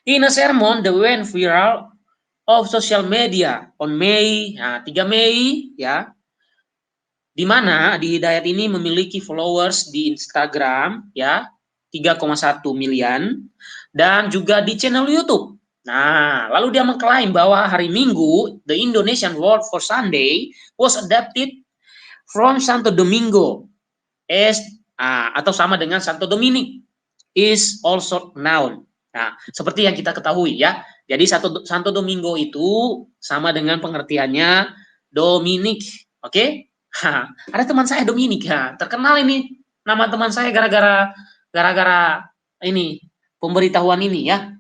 In a sermon that went viral of social media on Mei, 3 Mei ya, di mana Adi Hidayat ini memiliki followers di Instagram ya 3,1 miliar dan juga di channel YouTube. Nah, lalu dia mengklaim bahwa hari Minggu, the Indonesian word for Sunday was adapted from Santo Domingo as atau sama dengan Santo Dominic is also noun. Nah, seperti yang kita ketahui ya. Jadi Santo Domingo itu sama dengan pengertiannya Dominic. Oke? Okay? Ada teman saya Dominic ya. Terkenal ini nama teman saya gara-gara ini pemberitahuan ini ya.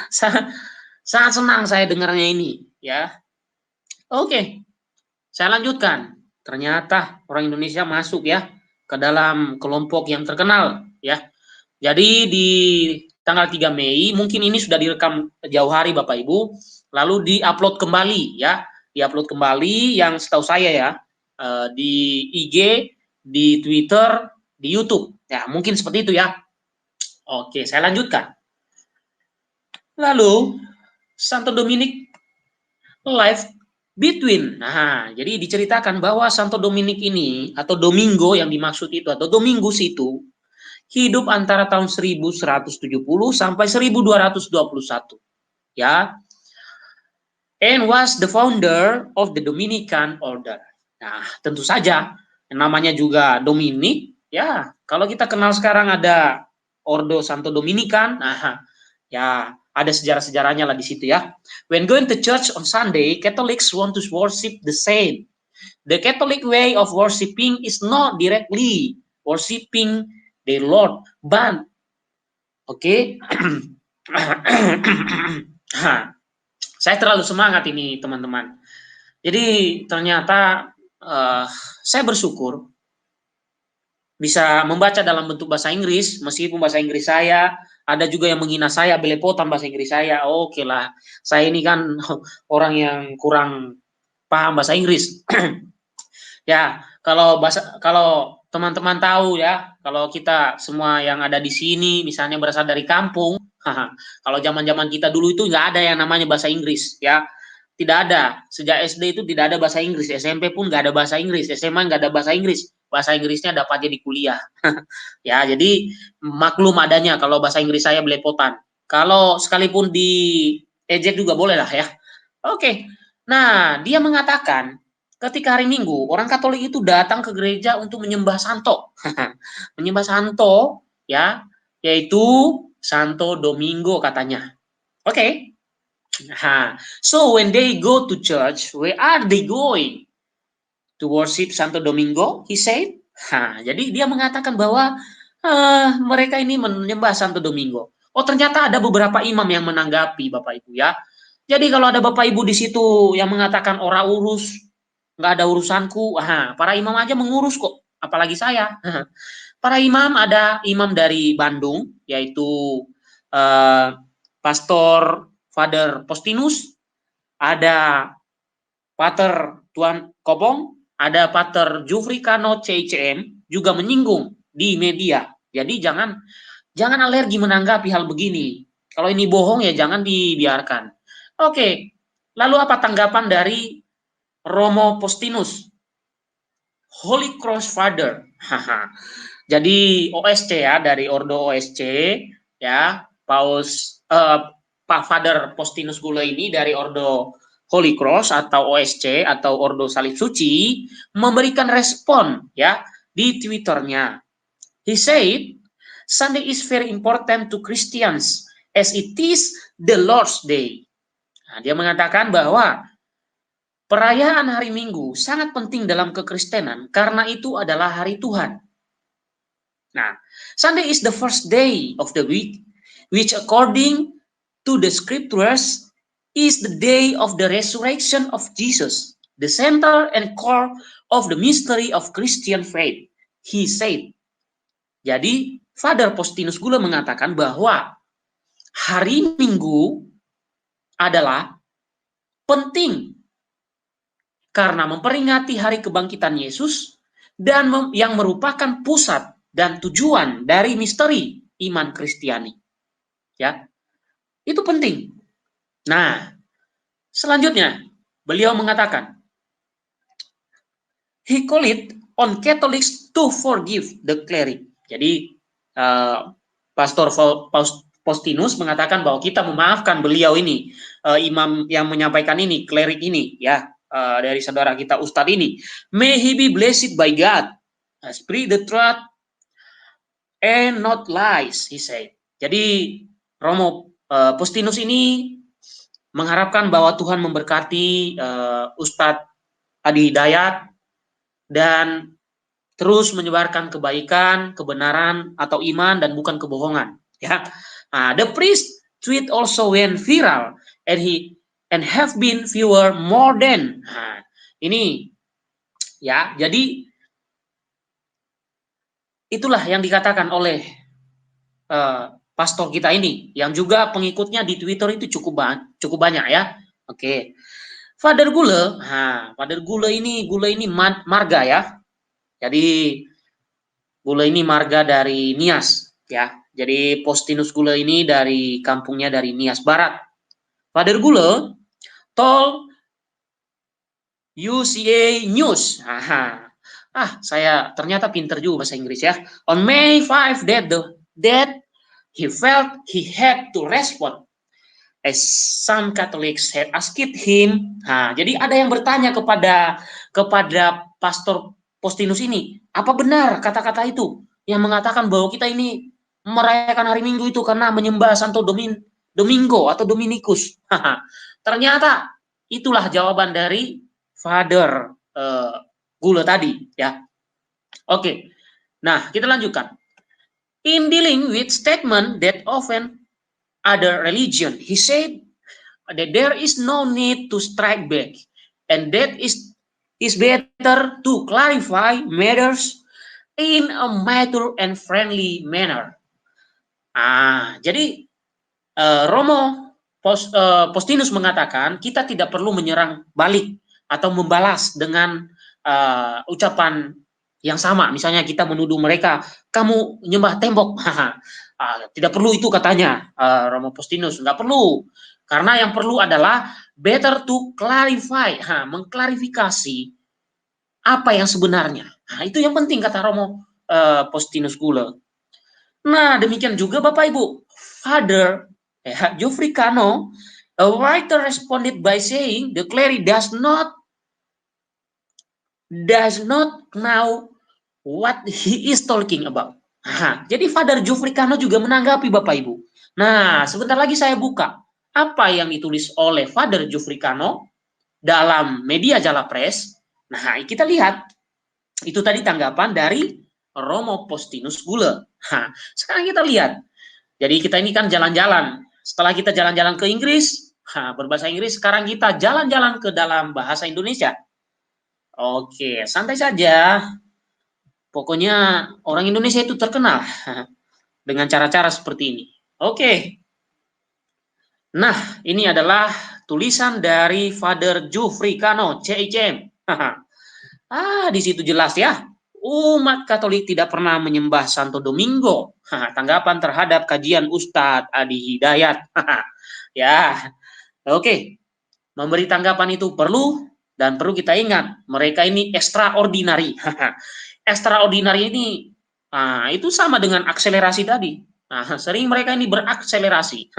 Sangat senang saya dengarnya ini ya. Oke. Saya lanjutkan. Ternyata orang Indonesia masuk ya ke dalam kelompok yang terkenal ya. Jadi di tanggal 3 Mei, mungkin ini sudah direkam jauh hari Bapak Ibu, lalu di-upload kembali ya, di-upload kembali yang setahu saya ya, di IG, di Twitter, di YouTube. Ya, mungkin seperti itu ya. Oke, saya lanjutkan. Lalu, Santo Dominic live between. Nah, jadi diceritakan bahwa Santo Dominic ini, atau Domingo yang dimaksud itu, atau Domingus itu, hidup antara tahun 1170 sampai 1221 ya, and was the founder of the Dominican order. Nah, tentu saja namanya juga Dominic ya, kalau kita kenal sekarang ada Ordo Santo Dominican. Nah, ya ada sejarah-sejarahnya lah di situ ya. When going to church on Sunday, Catholics want to worship the saint. The Catholic way of worshiping is not directly worshiping the Lord, but oke. Saya terlalu semangat ini teman-teman. Jadi ternyata saya bersyukur bisa membaca dalam bentuk bahasa Inggris, meskipun bahasa Inggris saya ada juga yang menghina saya, belepotan bahasa Inggris saya. Oke lah, saya ini kan orang yang kurang paham bahasa Inggris. Ya, kalau teman-teman tahu ya, kalau kita semua yang ada di sini misalnya berasal dari kampung, kalau zaman-zaman kita dulu itu nggak ada yang namanya bahasa Inggris ya. Tidak ada. Sejak SD itu tidak ada bahasa Inggris, SMP pun nggak ada bahasa Inggris, SMA nggak ada bahasa Inggris. Bahasa Inggrisnya dapatnya di kuliah. Ya, jadi maklum adanya kalau bahasa Inggris saya belepotan. Kalau sekalipun di ejek juga boleh lah ya. Oke. Nah, dia mengatakan ketika hari Minggu, orang Katolik itu datang ke gereja untuk menyembah Santo. Menyembah Santo, ya, yaitu Santo Domingo katanya. Oke. Okay. So when they go to church, where are they going? To worship Santo Domingo, he said. Jadi dia mengatakan bahwa mereka ini menyembah Santo Domingo. Oh, ternyata ada beberapa imam yang menanggapi Bapak Ibu ya. Jadi kalau ada Bapak Ibu di situ yang mengatakan ora urus, nggak ada urusanku, para imam aja mengurus kok, apalagi saya. Para imam, ada imam dari Bandung, yaitu Pastor Father Postinus, ada Pater Tuan Kobong, ada Pater Jufri Kano CICM, juga menyinggung di media. Jadi jangan alergi menanggapi hal begini. Kalau ini bohong ya jangan dibiarkan. Oke, lalu apa tanggapan dari Romo Postinus, Holy Cross Father? Jadi OSC ya, dari Ordo OSC ya, Pak Father Postinus Gula ini dari Ordo Holy Cross atau OSC atau Ordo Salib Suci memberikan respon ya di Twitternya. He said, Sunday is very important to Christians as it is the Lord's Day. Nah, dia mengatakan bahwa perayaan hari Minggu sangat penting dalam kekristenan karena itu adalah hari Tuhan. Nah, Sunday is the first day of the week, which according to the scriptures is the day of the resurrection of Jesus, the center and core of the mystery of Christian faith, he said. Jadi, Father Postinus Gula mengatakan bahwa hari Minggu adalah penting karena memperingati hari kebangkitan Yesus dan yang merupakan pusat dan tujuan dari misteri iman Kristiani. Ya. Itu penting. Nah, selanjutnya beliau mengatakan, he called it on Catholics to forgive the cleric. Jadi Pastor Faustinus mengatakan bahwa kita memaafkan beliau ini, imam yang menyampaikan ini, klerik ini, ya, dari saudara kita Ustadz ini. May he be blessed by God, spread the truth and not lies, he said. Jadi Romo Faustinus ini mengharapkan bahwa Tuhan memberkati Ustadz Adi Hidayat dan terus menyebarkan kebaikan, kebenaran atau iman dan bukan kebohongan. Ya, the priest tweet also went viral and have been viewer more than. Ini ya, jadi itulah yang dikatakan oleh pastor kita ini, yang juga pengikutnya di Twitter itu cukup banyak ya. Oke. Father Gule, Father Gule ini marga ya. Jadi Gule ini marga dari Nias ya. Jadi Faustinus Gule ini dari kampungnya dari Nias Barat. Father Gule told UCA News. Saya ternyata pinter juga bahasa Inggris ya. On May 5 that he felt he had to respond as some Catholics had asked him. Jadi ada yang bertanya kepada Pastor Faustinus ini, apa benar kata-kata itu yang mengatakan bahwa kita ini merayakan hari Minggu itu karena menyembah Santo Domingo atau Dominikus. Ternyata itulah jawaban dari Father Gule tadi ya. Oke. Nah, kita lanjutkan. In dealing with statement that often other religion, he said that there is no need to strike back and that is better to clarify matters in a mature and friendly manner. Jadi Romo Faustinus mengatakan kita tidak perlu menyerang balik atau membalas dengan ucapan yang sama. Misalnya kita menuduh mereka, kamu nyembah tembok. Tidak perlu itu katanya Romo Faustinus, nggak perlu. Karena yang perlu adalah better to clarify, mengklarifikasi apa yang sebenarnya. Itu yang penting kata Romo Faustinus Gule. Nah, demikian juga Bapak Ibu. Father Geoffrey Cano, a writer, responded by saying the cleric does not know what he is talking about. Jadi Father Geoffrey Cano juga menanggapi Bapak Ibu. Nah, sebentar lagi saya buka apa yang ditulis oleh Father Geoffrey Cano dalam media Jala Press. Nah, kita lihat itu tadi tanggapan dari Romo Faustinus Gule. Sekarang kita lihat. Jadi kita ini kan jalan-jalan. Setelah kita jalan-jalan ke Inggris, berbahasa Inggris, sekarang kita jalan-jalan ke dalam bahasa Indonesia. Oke, santai saja. Pokoknya orang Indonesia itu terkenal dengan cara-cara seperti ini. Oke. Nah, ini adalah tulisan dari Father Geoffrey Cano, CICM. Di situ jelas ya. Umat Katolik tidak pernah menyembah Santo Domingo. Tanggapan terhadap kajian Ustadz Adi Hidayat. Ya, oke. Memberi tanggapan itu perlu dan perlu kita ingat. Mereka ini extraordinary. Extraordinary ini itu sama dengan akselerasi tadi. Sering mereka ini berakselerasi.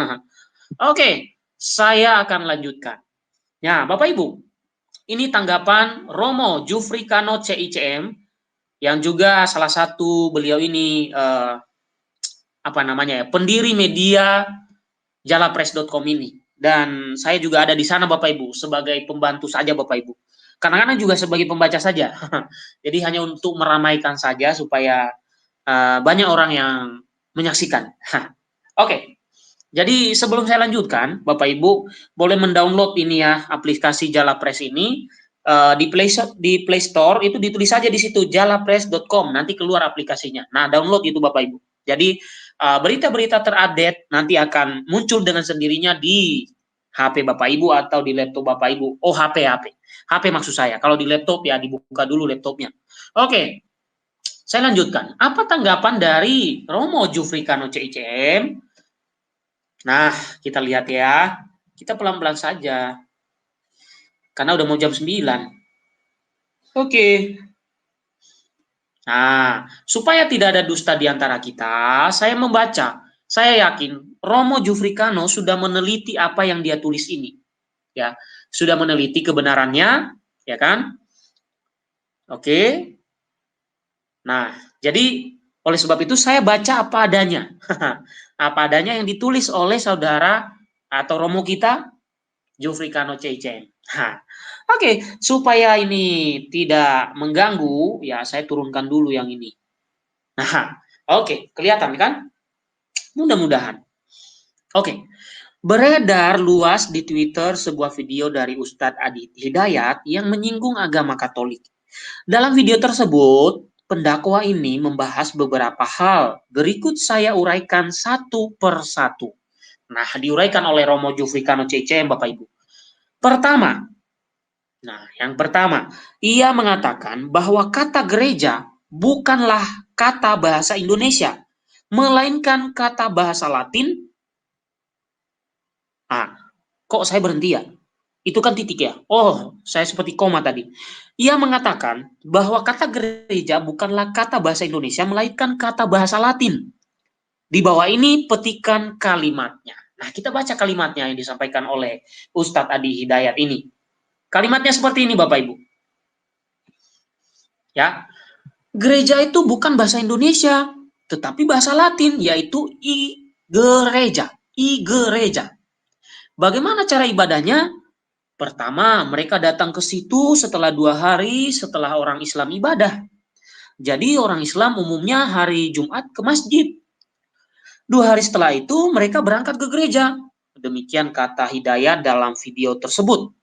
Oke, saya akan lanjutkan. Ya, Bapak Ibu, ini tanggapan Romo Geoffrey Cano CICM yang juga salah satu beliau ini pendiri media jalapress.com ini. Dan saya juga ada di sana Bapak Ibu sebagai pembantu saja Bapak Ibu. Kadang-kadang juga sebagai pembaca saja. Jadi hanya untuk meramaikan saja supaya banyak orang yang menyaksikan. Oke. Jadi sebelum saya lanjutkan, Bapak Ibu boleh mendownload ini ya aplikasi Jalapress ini. Di Play Store itu ditulis saja di situ jalapress.com, nanti keluar aplikasinya. Nah, download itu Bapak Ibu. Jadi berita-berita terupdate nanti akan muncul dengan sendirinya di HP Bapak Ibu atau di laptop Bapak Ibu. HP maksud saya. Kalau di laptop ya dibuka dulu laptopnya. Oke. Saya lanjutkan. Apa tanggapan dari Romo Geoffrey Cano CICM Nah, kita lihat ya. Kita pelan-pelan saja. Karena udah mau jam 9. Oke. Nah, supaya tidak ada dusta di antara kita, saya membaca. Saya yakin Romo Jufrikano sudah meneliti apa yang dia tulis ini. Ya, sudah meneliti kebenarannya, ya kan? Oke. Nah, jadi oleh sebab itu saya baca apa adanya. Apa adanya yang ditulis oleh saudara atau Romo kita, Jufrikano Cecen. Oke, supaya ini tidak mengganggu, ya saya turunkan dulu yang ini. Nah, oke, kelihatan kan? Mudah-mudahan. Oke, beredar luas di Twitter sebuah video dari Ustadz Adi Hidayat yang menyinggung agama Katolik. Dalam video tersebut, pendakwa ini membahas beberapa hal. Berikut saya uraikan satu per satu. Nah, diuraikan oleh Romo Jufrikano CCM, Bapak Ibu. Yang pertama, ia mengatakan bahwa kata gereja bukanlah kata bahasa Indonesia, melainkan kata bahasa Latin. Kok saya berhenti ya? Itu kan titik ya. Oh, saya seperti koma tadi. Ia mengatakan bahwa kata gereja bukanlah kata bahasa Indonesia, melainkan kata bahasa Latin. Di bawah ini petikan kalimatnya. Nah, kita baca kalimatnya yang disampaikan oleh Ustadz Adi Hidayat ini. Kalimatnya seperti ini, Bapak Ibu. Ya, gereja itu bukan bahasa Indonesia, tetapi bahasa Latin, yaitu gereja. Gereja. Bagaimana cara ibadahnya? Pertama, mereka datang ke situ setelah 2 hari setelah orang Islam ibadah. Jadi orang Islam umumnya hari Jumat ke masjid. 2 hari setelah itu mereka berangkat ke gereja. Demikian kata Hidayat dalam video tersebut.